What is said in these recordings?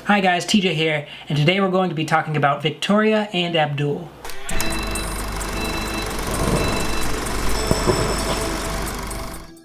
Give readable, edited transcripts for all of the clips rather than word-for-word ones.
Hi guys, TJ here, and today we're going to be talking about Victoria and Abdul.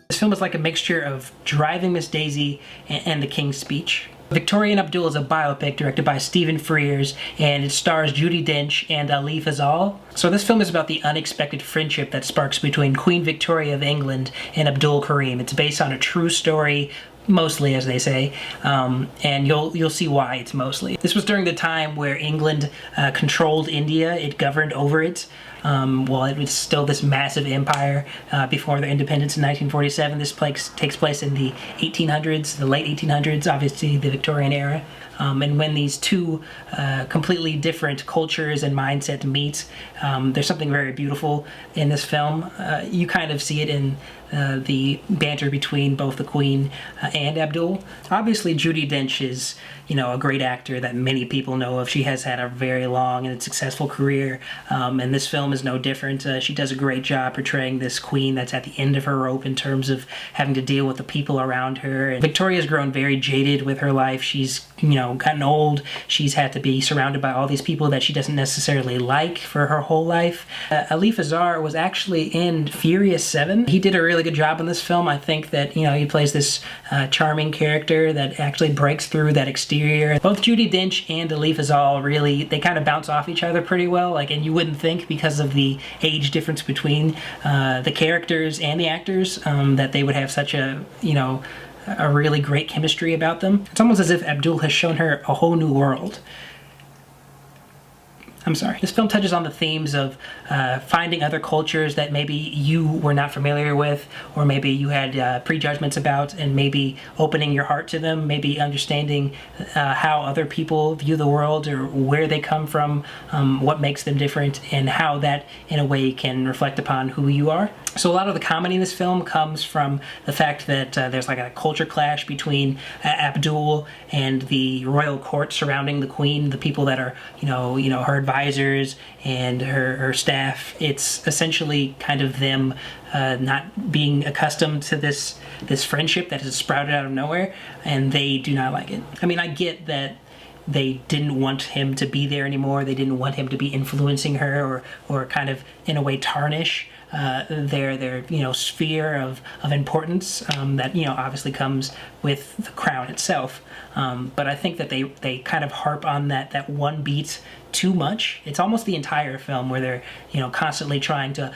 This film is like a mixture of Driving Miss Daisy and The King's Speech. Victoria and Abdul is a biopic directed by Stephen Frears, and it stars Judi Dench and Ali Fazal. So this film is about the unexpected friendship that sparks between Queen Victoria of England and Abdul Karim. It's based on a true story, mostly, as they say, and you'll see why it's mostly. This was during the time where England controlled India. It governed over it. While it was still this massive empire before their independence in 1947. This takes place in the 1800s, the late 1800s, obviously the Victorian era. And when these two completely different cultures and mindset meet, there's something very beautiful in this film. You kind of see it in the banter between both the Queen and Abdul. Obviously, Judi Dench is, a great actor that many people know of. She has had a very long and successful career, and this film is no different. She does a great job portraying this queen that's at the end of her rope in terms of having to deal with the people around her. And Victoria's grown very jaded with her life. She's, gotten old. She's had to be surrounded by all these people that she doesn't necessarily like for her whole life. Ali Fazal was actually in Furious 7. He did a really good job in this film. I think that, he plays this charming character that actually breaks through that exterior. Both Judi Dench and Ali Fazal really, they kind of bounce off each other pretty well, and you wouldn't think because of the age difference between the characters and the actors that they would have such a, a really great chemistry about them. It's almost as if Abdul has shown her a whole new world. I'm sorry. This film touches on the themes of finding other cultures that maybe you were not familiar with, or maybe you had prejudgments about, and maybe opening your heart to them, maybe understanding how other people view the world, or where they come from, what makes them different, and how that, in a way, can reflect upon who you are. So a lot of the comedy in this film comes from the fact that there's like a culture clash between Abdul and the royal court surrounding the Queen, the people that are, her advisors and her staff. It's essentially kind of them not being accustomed to this friendship that has sprouted out of nowhere, and they do not like it. I mean, I get that they didn't want him to be there anymore. They didn't want him to be influencing her or kind of, in a way, tarnish their sphere of importance that obviously comes with the crown itself. But I think that they kind of harp on that one beat too much. It's almost the entire film where they're constantly trying to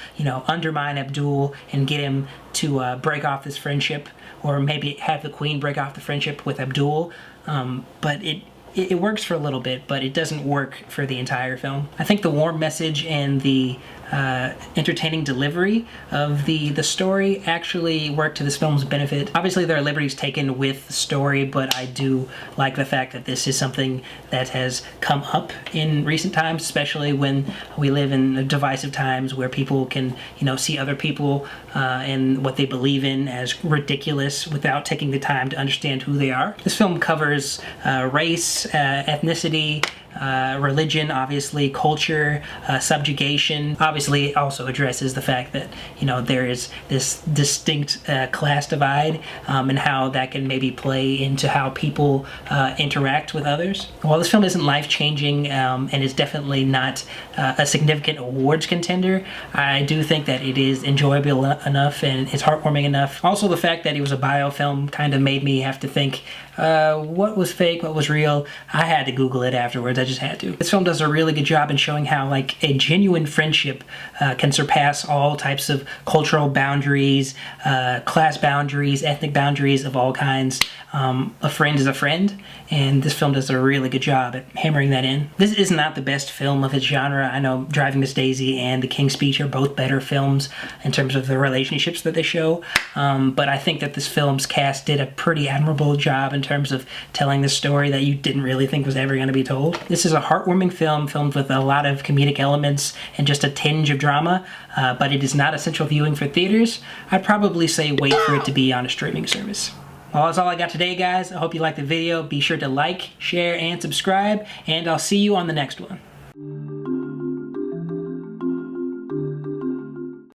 undermine Abdul and get him to break off this friendship, or maybe have the Queen break off the friendship with Abdul. But it works for a little bit, but it doesn't work for the entire film. I think the warm message and the entertaining delivery of the story actually work to this film's benefit. Obviously, there are liberties taken with the story, but I do like the fact that this is something that has come up in recent times, especially when we live in divisive times where people can, see other people and what they believe in as ridiculous without taking the time to understand who they are. This film covers race, ethnicity, religion, obviously, culture, subjugation. Obviously, it also addresses the fact that, there is this distinct class divide, and how that can maybe play into how people interact with others. While this film isn't life-changing and is definitely not a significant awards contender, I do think that it is enjoyable enough and it's heartwarming enough. Also, the fact that it was a biofilm kind of made me have to think, what was fake, what was real? I had to Google it afterwards. I just had to. This film does a really good job in showing how a genuine friendship can surpass all types of cultural boundaries, class boundaries, ethnic boundaries of all kinds. A friend is a friend, and this film does a really good job at hammering that in. This is not the best film of its genre. I know Driving Miss Daisy and The King's Speech are both better films in terms of the relationships that they show, but I think that this film's cast did a pretty admirable job in terms of telling the story that you didn't really think was ever going to be told. This is a heartwarming film filmed with a lot of comedic elements and just a tinge of drama, but it is not essential viewing for theaters. I'd probably say wait for it to be on a streaming service. Well, that's all I got today, guys. I hope you liked the video. Be sure to like, share, and subscribe, and I'll see you on the next one.